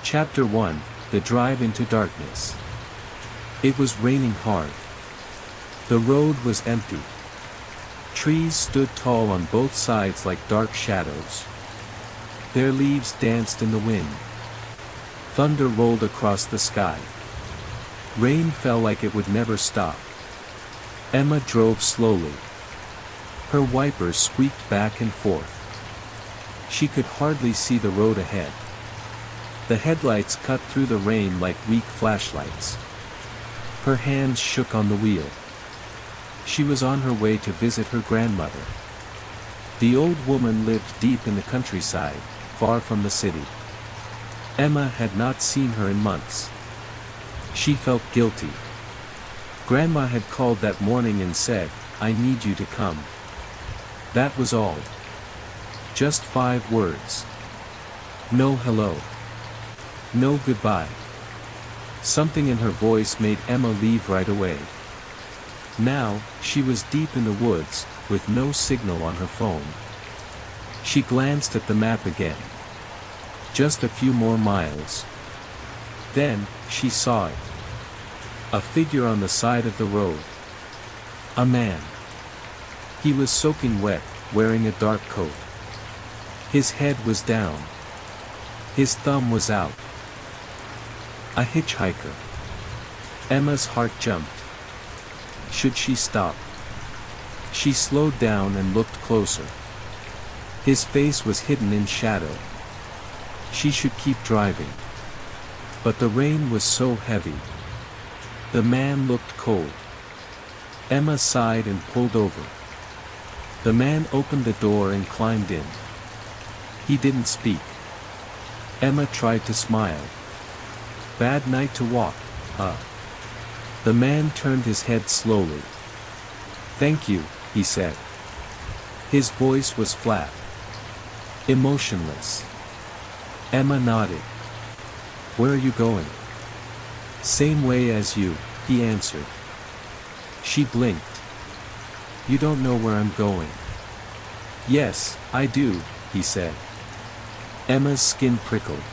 Chapter 1, The Drive into Darkness. It was raining hard. The road was empty. Trees stood tall on both sides like dark shadows. Their leaves danced in the wind. Thunder rolled across the sky. Rain fell like it would never stop. Emma drove slowly. Her wipers squeaked back and forth. She could hardly see the road ahead. The headlights cut through the rain like weak flashlights. Her hands shook on the wheel. She was on her way to visit her grandmother. The old woman lived deep in the countryside, far from the city. Emma had not seen her in months. She felt guilty. Grandma had called that morning and said, "I need you to come." That was all. Just 5 words. No hello. No goodbye. Something in her voice made Emma leave right away. Now, she was deep in the woods, with no signal on her phone. She glanced at the map again. Just a few more miles. Then, she saw it. A figure on the side of the road. A man. He was soaking wet, wearing a dark coat. His head was down. His thumb was out. A hitchhiker. Emma's heart jumped. Should she stop? She slowed down and looked closer. His face was hidden in shadow. She should keep driving. But the rain was so heavy. The man looked cold. Emma sighed and pulled over. The man opened the door and climbed in. He didn't speak. Emma tried to smile. Bad night to walk, huh? The man turned his head slowly. "Thank you," he said. His voice was flat. Emotionless. Emma nodded. "Where are you going?" "Same way as you," he answered. She blinked. "You don't know where I'm going." "Yes, I do," he said. Emma's skin prickled.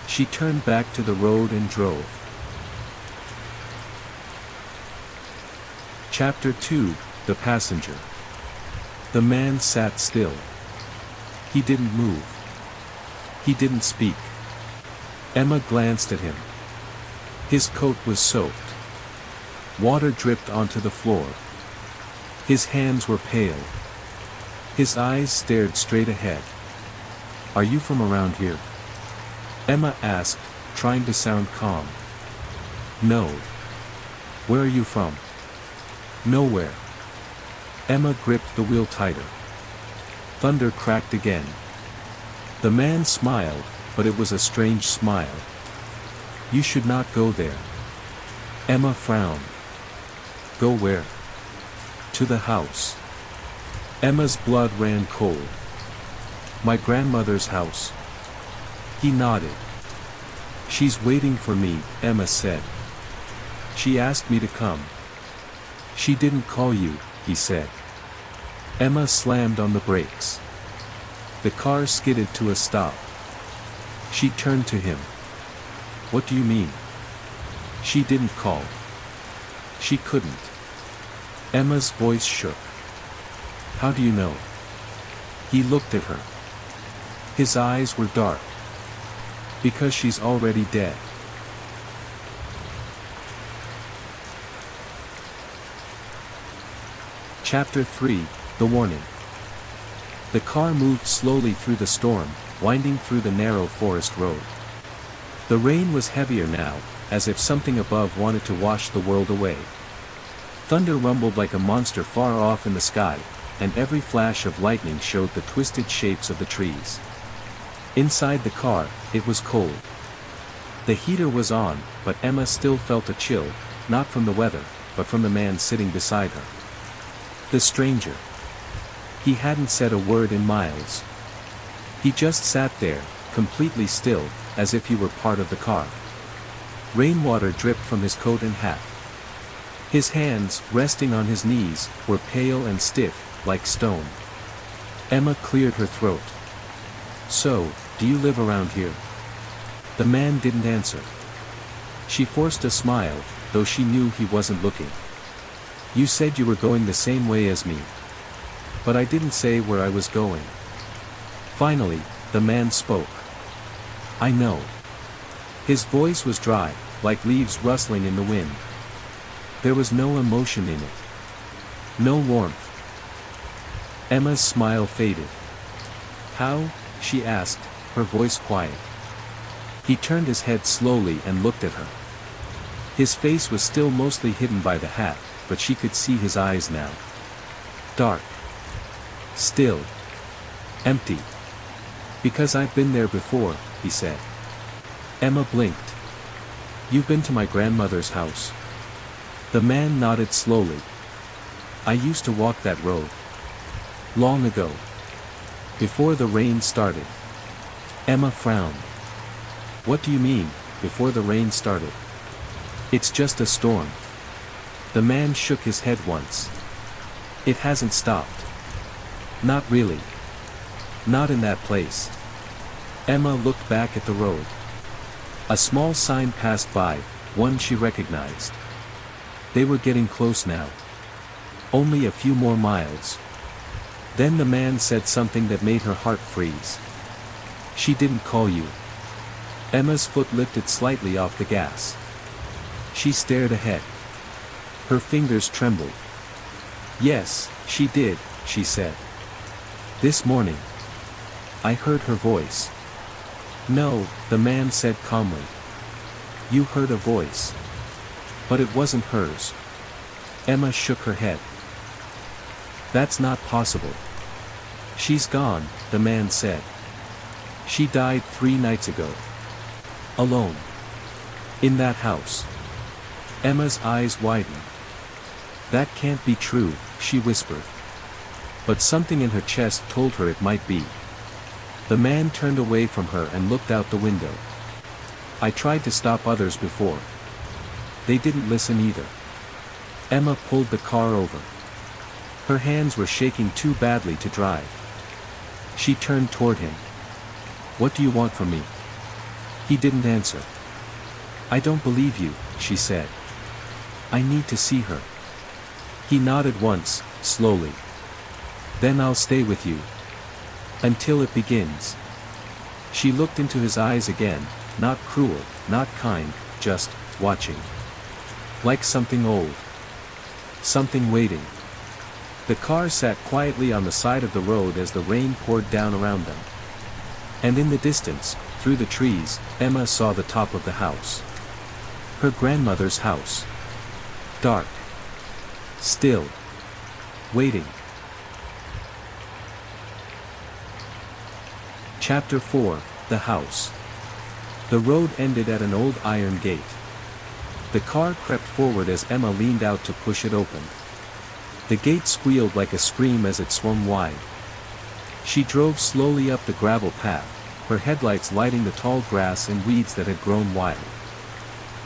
She turned back to the road and drove. Chapter 2, The Passenger. The man sat still. He didn't move. He didn't speak. Emma glanced at him. His coat was soaked. Water dripped onto the floor. His hands were pale. His eyes stared straight ahead. "Are you from around here?" Emma asked, trying to sound calm. "No." "Where are you from?" "Nowhere." Emma gripped the wheel tighter. Thunder cracked again. The man smiled, but it was a strange smile. "You should not go there." Emma frowned. "Go where?" "To the house." Emma's blood ran cold. "My grandmother's house." He nodded. "She's waiting for me," Emma said. "She asked me to come." "She didn't call you," he said. Emma slammed on the brakes. The car skidded to a stop. She turned to him. "What do you mean?" "She didn't call. She couldn't." Emma's voice shook. "How do you know?" He looked at her. His eyes were dark. "Because she's already dead." Chapter 3, The Warning. The car moved slowly through the storm, winding through the narrow forest road. The rain was heavier now, as if something above wanted to wash the world away. Thunder rumbled like a monster far off in the sky, and every flash of lightning showed the twisted shapes of the trees. Inside the car, it was cold. The heater was on, but Emma still felt a chill, not from the weather, but from the man sitting beside her. The stranger. He hadn't said a word in miles. He just sat there, completely still, as if he were part of the car. Rainwater dripped from his coat and hat. His hands, resting on his knees, were pale and stiff, like stone. Emma cleared her throat. "So, do you live around here?" The man didn't answer. She forced a smile, though she knew he wasn't looking. You said you were going the same way as me. But I didn't say where I was going. Finally, the man spoke. I know. His voice was dry, like leaves rustling in the wind. There was no emotion in it. No warmth. Emma's smile faded. How? She asked, her voice quiet. He turned his head slowly and looked at her. His face was still mostly hidden by the hat, but she could see his eyes now. Dark. Still. Empty. Because I've been there before, he said. Emma blinked. You've been to my grandmother's house? The man nodded slowly. I used to walk that road. Long ago. Before the rain started. Emma frowned. What do you mean, before the rain started? It's just a storm. The man shook his head once. It hasn't stopped. Not really. Not in that place. Emma looked back at the road. A small sign passed by, one she recognized. They were getting close now. Only a few more miles. Then the man said something that made her heart freeze. She didn't call you. Emma's foot lifted slightly off the gas. She stared ahead. Her fingers trembled. Yes, she did, she said. This morning. I heard her voice. No, the man said calmly. You heard a voice. But it wasn't hers. Emma shook her head. That's not possible. She's gone, the man said. She died 3 nights ago. Alone. In that house. Emma's eyes widened. That can't be true, she whispered. But something in her chest told her it might be. The man turned away from her and looked out the window. I tried to stop others before. They didn't listen either. Emma pulled the car over. Her hands were shaking too badly to drive. She turned toward him. What do you want from me? He didn't answer. I don't believe you, she said. I need to see her. He nodded once, slowly. Then I'll stay with you. Until it begins. She looked into his eyes again, not cruel, not kind, just watching. Like something old. Something waiting. The car sat quietly on the side of the road as the rain poured down around them. And in the distance, through the trees, Emma saw the top of the house. Her grandmother's house. Dark. Still. Waiting. Chapter 4, The House. The road ended at an old iron gate. The car crept forward as Emma leaned out to push it open. The gate squealed like a scream as it swung wide. She drove slowly up the gravel path, her headlights lighting the tall grass and weeds that had grown wild.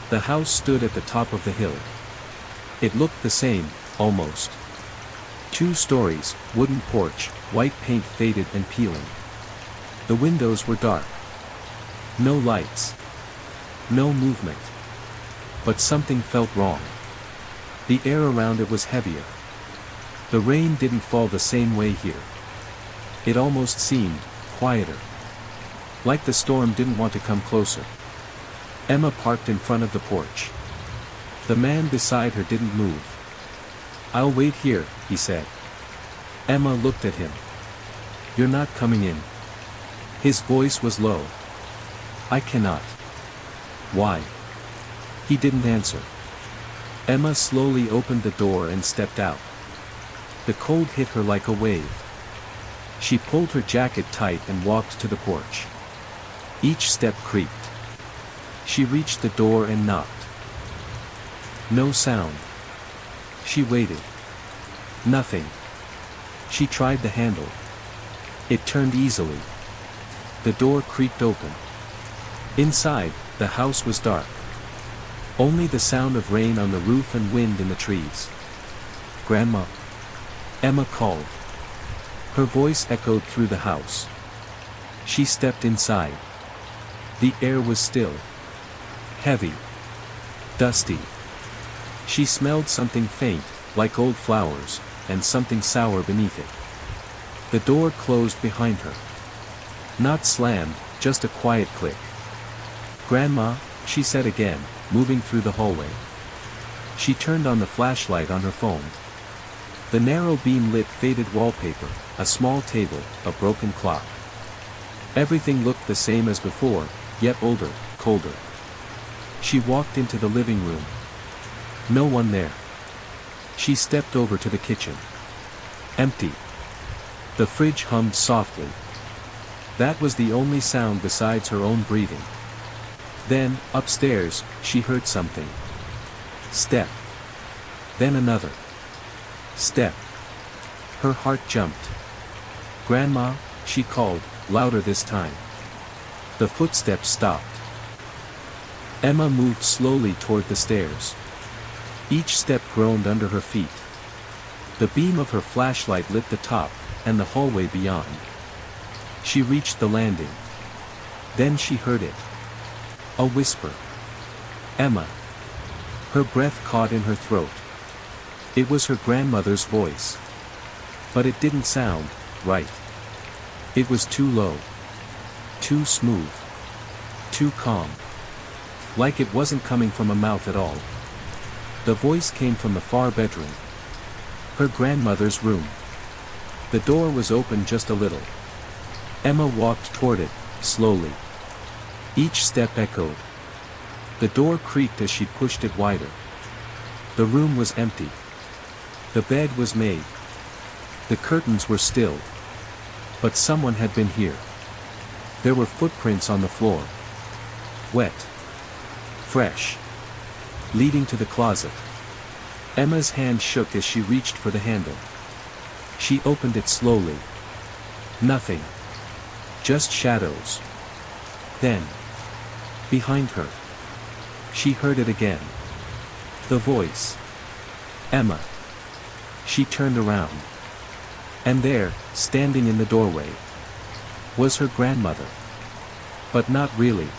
The house stood at the top of the hill. It looked the same, almost. 2 stories, wooden porch, white paint faded and peeling. The windows were dark. No lights. No movement. But something felt wrong. The air around it was heavier. The rain didn't fall the same way here. It almost seemed quieter. Like the storm didn't want to come closer. Emma parked in front of the porch. The man beside her didn't move. I'll wait here, he said. Emma looked at him. You're not coming in. His voice was low. I cannot. Why? He didn't answer. Emma slowly opened the door and stepped out. The cold hit her like a wave. She pulled her jacket tight and walked to the porch. Each step creaked. She reached the door and knocked. No sound. She waited. Nothing. She tried the handle. It turned easily. The door creaked open. Inside, the house was dark. Only the sound of rain on the roof and wind in the trees. Grandma? Emma called. Her voice echoed through the house. She stepped inside. The air was still. Heavy. Dusty. She smelled something faint, like old flowers, and something sour beneath it. The door closed behind her. Not slammed, just a quiet click. "Grandma," she said again, moving through the hallway. She turned on the flashlight on her phone. The narrow beam lit faded wallpaper, a small table, a broken clock. Everything looked the same as before, yet older, colder. She walked into the living room. No one there. She stepped over to the kitchen. Empty. The fridge hummed softly. That was the only sound besides her own breathing. Then, upstairs, she heard something. Step. Then another. Step. Her heart jumped. "Grandma," she called, louder this time. The footsteps stopped. Emma moved slowly toward the stairs. Each step groaned under her feet. The beam of her flashlight lit the top, and the hallway beyond. She reached the landing. Then she heard it. A whisper. "Emma." Her breath caught in her throat. It was her grandmother's voice. But it didn't sound right. It was too low. Too smooth. Too calm. Like it wasn't coming from a mouth at all. The voice came from the far bedroom. Her grandmother's room. The door was open just a little. Emma walked toward it, slowly. Each step echoed. The door creaked as she pushed it wider. The room was empty. The bed was made. The curtains were still. But someone had been here. There were footprints on the floor. Wet. Fresh. Leading to the closet. Emma's hand shook as she reached for the handle. She opened it slowly. Nothing. Just shadows. Then. Behind her. She heard it again. The voice. "Emma." She turned around. And there, standing in the doorway, was her grandmother. But not really.